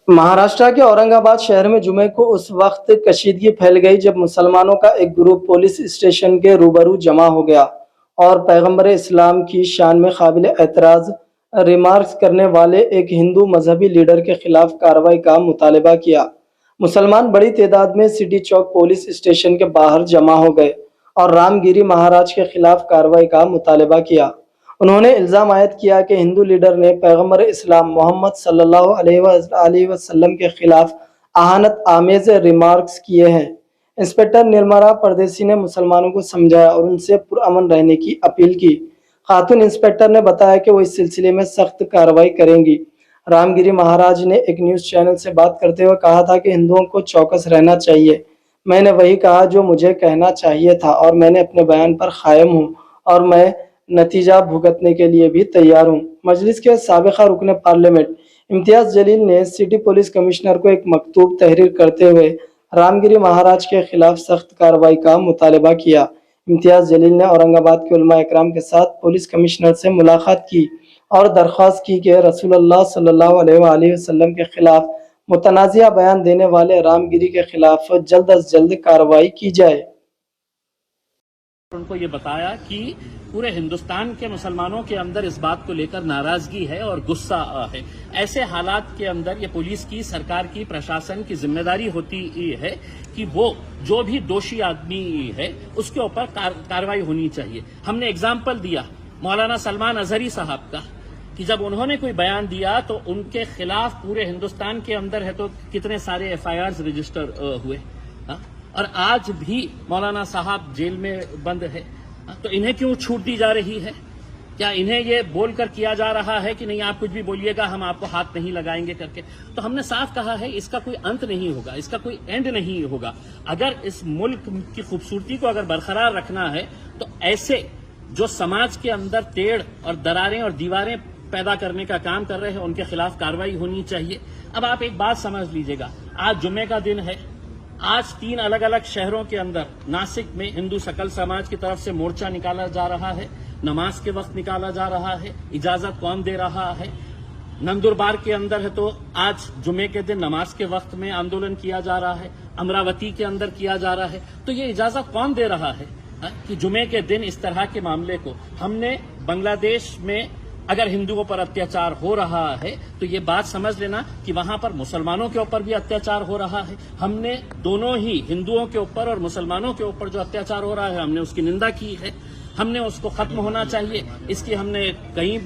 महाराष्ट्र के औरंगाबाद शहर में जुमे को उस वक्त कशीदगी फैल गई जब मुसलमानों का एक ग्रुप पुलिस स्टेशन के रूबरू जमा हो गया और पैगंबर इस्लाम की शान में काबिल एतराज रिमार्क्स करने वाले एक हिंदू मजहबी लीडर के खिलाफ कार्रवाई का मुतालबा किया। मुसलमान बड़ी तादाद में सिटी चौक पुलिस स्टेशन के बाहर जमा हो गए और रामगिरी महाराज के खिलाफ कार्रवाई का मुतालबा किया। उन्होंने इल्ज़ाम आयद किया कि हिंदू लीडर ने पैगंबर इस्लाम मोहम्मद सल्लल्लाहु अलैहि वसल्लम के खिलाफ अहानत आमेज रिमार्क्स किए हैं। इंस्पेक्टर निर्मला परदेसी ने मुसलमानों को समझाया और उनसे पुरअमन रहने की अपील की। खातून इंस्पेक्टर ने बताया कि वो इस सिलसिले में सख्त कार्रवाई करेंगी। रामगिरी महाराज ने एक न्यूज़ चैनल से बात करते हुए कहा था कि हिंदुओं को चौकस रहना चाहिए। मैंने वही कहा जो मुझे कहना चाहिए था और मैंने अपने बयान पर कायम हूँ और मैं नतीजा भुगतने के लिए भी तैयार हूँ। मजलिस के साबिका रुकने पार्लियामेंट इम्तियाज जलील ने सिटी पुलिस कमिश्नर को एक मकतूब तहरीर करते हुए रामगिरी महाराज के खिलाफ सख्त कार्रवाई का मुतालबा किया। इम्तियाज जलील ने औरंगाबाद के उलमा इकराम के साथ पुलिस कमिश्नर से मुलाकात की और दरख्वास्त की कि रसूलुल्लाह सल्लल्लाहु अलैहि वसल्लम के खिलाफ मुतनाज़िया बयान देने वाले रामगिरी के खिलाफ जल्द अज जल्द कार्रवाई की जाए। उनको ये बताया कि पूरे हिंदुस्तान के मुसलमानों के अंदर इस बात को लेकर नाराजगी है और गुस्सा है। ऐसे हालात के अंदर ये पुलिस की, सरकार की, प्रशासन की जिम्मेदारी होती है कि वो जो भी दोषी आदमी है उसके ऊपर कार्रवाई होनी चाहिए। हमने एग्जाम्पल दिया मौलाना सलमान अजहरी साहब का कि जब उन्होंने कोई बयान दिया तो उनके खिलाफ पूरे हिंदुस्तान के अंदर है तो कितने सारे FIRs रजिस्टर हुए और आज भी मौलाना साहब जेल में बंद है। तो इन्हें क्यों छूट दी जा रही है? क्या इन्हें ये बोलकर किया जा रहा है कि नहीं आप कुछ भी बोलिएगा हम आपको हाथ नहीं लगाएंगे करके? तो हमने साफ कहा है इसका कोई अंत नहीं होगा, इसका कोई एंड नहीं होगा। अगर इस मुल्क की खूबसूरती को अगर बरकरार रखना है तो ऐसे जो समाज के अंदर टेढ़ और दरारें और दीवारें पैदा करने का काम कर रहे हैं उनके खिलाफ कार्रवाई होनी चाहिए। अब आप एक बात समझ लीजिएगा, आज जुम्मे का दिन है। आज 3 अलग अलग शहरों के अंदर नासिक में हिंदू सकल समाज की तरफ से मोर्चा निकाला जा रहा है, नमाज के वक्त निकाला जा रहा है। इजाजत कौन दे रहा है? नंदुरबार के अंदर है तो आज जुमे के दिन नमाज के वक्त में आंदोलन किया जा रहा है। अमरावती के अंदर किया जा रहा है। तो ये इजाजत कौन दे रहा है कि जुमे के दिन इस तरह के मामले को? हमने बांग्लादेश में अगर हिंदुओं पर अत्याचार हो रहा है तो ये बात समझ लेना कि वहां पर मुसलमानों के ऊपर भी अत्याचार हो रहा है। हमने दोनों ही हिंदुओं के ऊपर और मुसलमानों के ऊपर जो अत्याचार हो रहा है हमने उसकी निंदा की है। हमने उसको खत्म होना चाहिए, इसकी हमने कई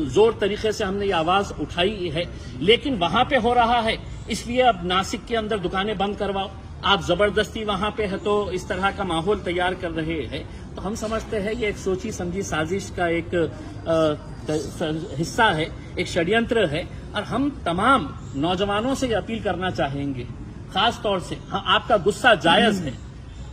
जोर तरीके से हमने ये आवाज उठाई है। लेकिन वहां पे हो रहा है इसलिए अब नासिक के अंदर दुकानें बंद करवाओ, आप जबरदस्ती वहां पे है तो इस तरह का माहौल तैयार कर रहे हैं। तो हम समझते हैं ये एक सोची समझी साजिश का एक हिस्सा है, एक षड्यंत्र है। और हम तमाम नौजवानों से ये अपील करना चाहेंगे, खास तौर से आपका गुस्सा जायज है।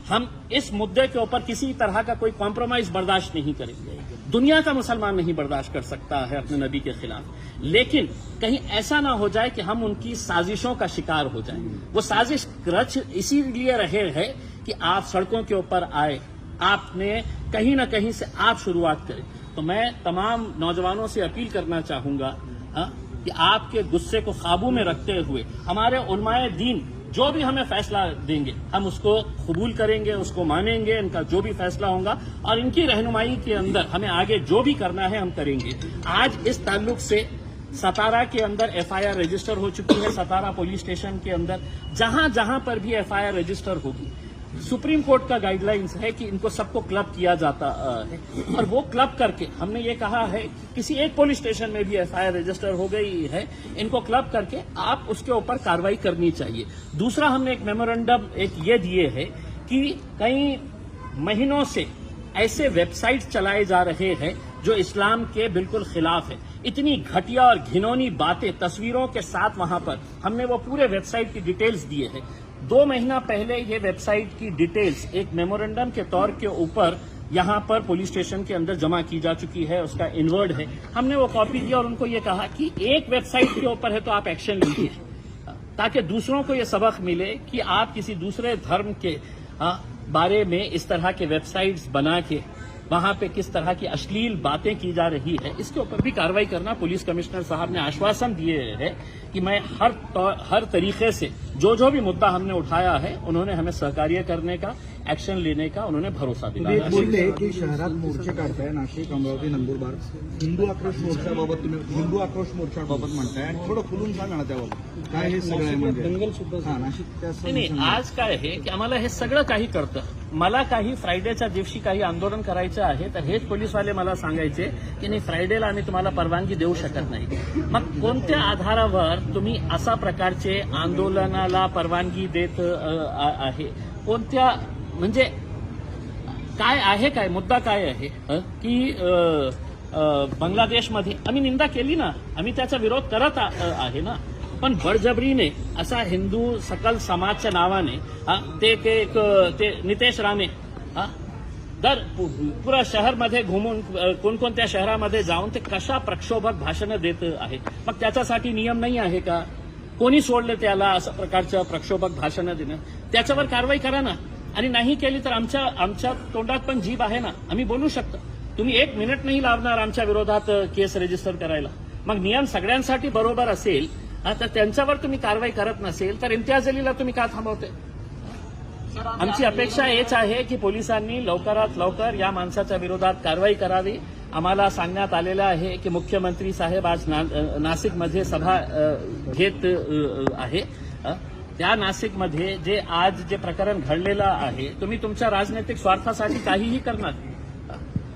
हम इस मुद्दे के ऊपर किसी तरह का कोई कॉम्प्रोमाइज बर्दाश्त नहीं करेंगे। दुनिया का मुसलमान नहीं बर्दाश्त कर सकता है अपने नबी के खिलाफ। लेकिन कहीं ऐसा ना हो जाए कि हम उनकी साजिशों का शिकार हो जाएं। वो साजिश रच इसीलिए रहे हैं कि आप सड़कों के ऊपर आए, आपने कहीं ना कहीं से आप शुरुआत करें। तो मैं तमाम नौजवानों से अपील करना चाहूंगा कि आपके गुस्से को काबू में रखते हुए हमारे उलमाए दीन जो भी हमें फैसला देंगे हम उसको कबूल करेंगे, उसको मानेंगे। इनका जो भी फैसला होगा और इनकी रहनुमाई के अंदर हमें आगे जो भी करना है हम करेंगे। आज इस ताल्लुक से सतारा के अंदर FIR रजिस्टर हो चुकी है। सतारा पुलिस स्टेशन के अंदर जहां जहां पर भी FIR रजिस्टर होगी, सुप्रीम कोर्ट का गाइडलाइंस है कि इनको सबको क्लब किया जाता है और वो क्लब करके हमने ये कहा है कि किसी एक पुलिस स्टेशन में भी FIR रजिस्टर हो गई है, इनको क्लब करके आप उसके ऊपर कार्रवाई करनी चाहिए। दूसरा हमने एक मेमोरेंडम ये दिए है कि कई महीनों से ऐसे वेबसाइट चलाए जा रहे हैं जो इस्लाम के बिल्कुल खिलाफ है। इतनी घटिया और घिनौनी बातें तस्वीरों के साथ वहां पर हमने वो पूरे वेबसाइट की डिटेल्स दिए हैं। 2 महीना पहले ये वेबसाइट की डिटेल्स एक मेमोरेंडम के तौर के ऊपर यहां पर पुलिस स्टेशन के अंदर जमा की जा चुकी है, उसका इनवर्ड है। हमने वो कॉपी दिया और उनको ये कहा कि एक वेबसाइट के ऊपर है तो आप एक्शन लीजिए ताकि दूसरों को ये सबक मिले कि आप किसी दूसरे धर्म के बारे में इस तरह के वेबसाइट्स बना के वहां पे किस तरह की अश्लील बातें की जा रही है, इसके ऊपर भी कार्रवाई करना। पुलिस कमिश्नर साहब ने आश्वासन दिए है कि मैं हर तरीके से जो भी मुद्दा हमने उठाया है उन्होंने हमें सहकार्य करने का, एक्शन लेने का उन्होंने भरोसा दिलाया। बोलले की शहरात मोर्चे काढताय, नाशिक, अमरावती, नंदुरबार, हिंदू आक्रोश मोर्चाबाबत तुम्ही हिंदू आक्रोश मोर्चाबाबत म्हणताय आणि थोडं खुलून सांगा ना त्याबाबत काय हे सगळं आहे म्हणजे दंगल सुद्धा नाशिक नाही, आज काय आहे की आम्हाला हे सगळं काही करतं. मला काही फ्रायडेच्या दिवशी काही आंदोलन करायचं आहे तर हेच पोलीसवाले मला सांगायचे की नाही, फ्रायडेला आम्ही तुम्हाला परवानगी देऊ शकत नाही. मग कोणत्या आधारावर तुम्ही अशा प्रकारचे आंदोलनाला परवानगी देत आहे? कोणत्या, म्हणजे काय आहे, काय मुद्दा काय आहे की बांगलादेशमध्ये आम्ही निंदा केली ना, आम्ही त्याचा विरोध करत आहे ना, पण बळजबरीने असा हिंदू सकल समाजच्या नावाने ते नितेश राणे पुरा शहरमध्ये घुमून कोणकोणत्या शहरामध्ये जाऊन ते कशा प्रक्षोभक भाषणं देत आहे. मग त्याच्यासाठी नियम नाही आहे का? कोणी सोडलं त्याला असं प्रकारचं प्रक्षोभक भाषणं देणं? त्याच्यावर कारवाई करा ना. आणि नाही केली तर आमच्या तोंडात पण जीभ आहे ना, आम्ही बोलू शकतो. तुम्ही 1 मिनिट नाही लावणार आमच्या विरोधात केस रजिस्टर करायला. मग नियम सगळ्यांसाठी बरोबर असेल तर त्यांच्यावर तुम्ही कारवाई करत नसेल तर इम्तियाज अलीला तुम्ही का थांबवते? आमची अपेक्षा हेच आहे की पोलिसांनी लवकरात लवकर या माणसाच्या विरोधात कारवाई करावी. आम्हाला सांगण्यात आलेलं आहे की मुख्यमंत्री साहेब आज नाशिकमध्ये सभा घेत आहे. त्या नाशिकमध्ये जे प्रकरण घडलेलं आहे, तुम्ही तुमच्या राजनैतिक स्वार्थासाठी काहीही करणार,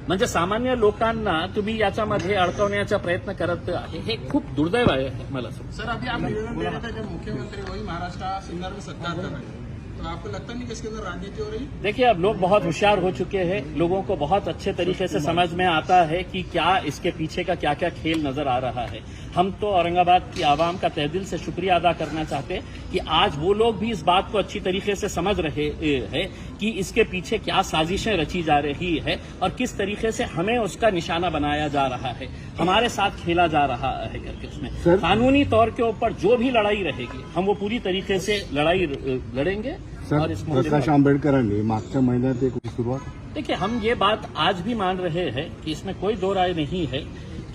म्हणजे सामान्य लोकांना तुम्ही याच्यामध्ये अडकवण्याचा प्रयत्न करत आहे. हे खूप दुर्दैव आहे मला. सर, अभी आप निवेदन दे रहे थे जब मुख्यमंत्री वही महाराष्ट्र सिंगर में सत्कार कर रहे हैं, तो आपको लगता नहीं कि इसके अंदर राजनीति हो रही? देखिए, अब लोग बहुत होशियार हो चुके हैं. लोगों को बहुत अच्छे तरीके से समझ में आता है कि क्या इसके पीछे का क्या क्या खेल नजर आ रहा है. हम तो औरंगाबाद की आवाम का तहे दिल से शुक्रिया अदा करना चाहते हैं कि आज वो लोग भी इस बात को अच्छी तरीके से समझ रहे हैं कि इसके पीछे क्या साजिशें रची जा रही है और किस तरीके से हमें उसका निशाना बनाया जा रहा है, हमारे साथ खेला जा रहा है करके. उसमें कानूनी तौर के ऊपर जो भी लड़ाई रहेगी हम वो पूरी तरीके से लड़ाई लड़ेंगे. और इस प्रकाश आंबेडकरांनी मागच्या महिन्यात एक सुरुवात. देखिए, हम ये बात आज भी मान रहे हैं कि इसमें कोई दो राय नहीं है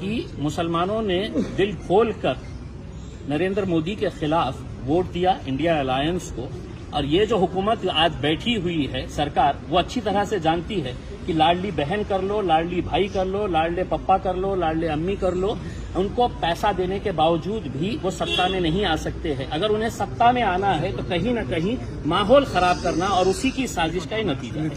कि मुसलमानों ने दिल खोलकर नरेंद्र मोदी के खिलाफ वोट दिया, इंडिया अलायंस को. और ये जो हुकूमत आज बैठी हुई है सरकार, वो अच्छी तरह से जानती है कि लाडली बहन कर लो, लाडली भाई कर लो, लाडले पप्पा कर लो, लाडले अम्मी कर लो, उनको पैसा देने के बावजूद भी वो सत्ता में नहीं आ सकते हैं. अगर उन्हें सत्ता में आना है तो कहीं न कहीं माहौल खराब करना और उसी की साजिश का ही नतीजा है.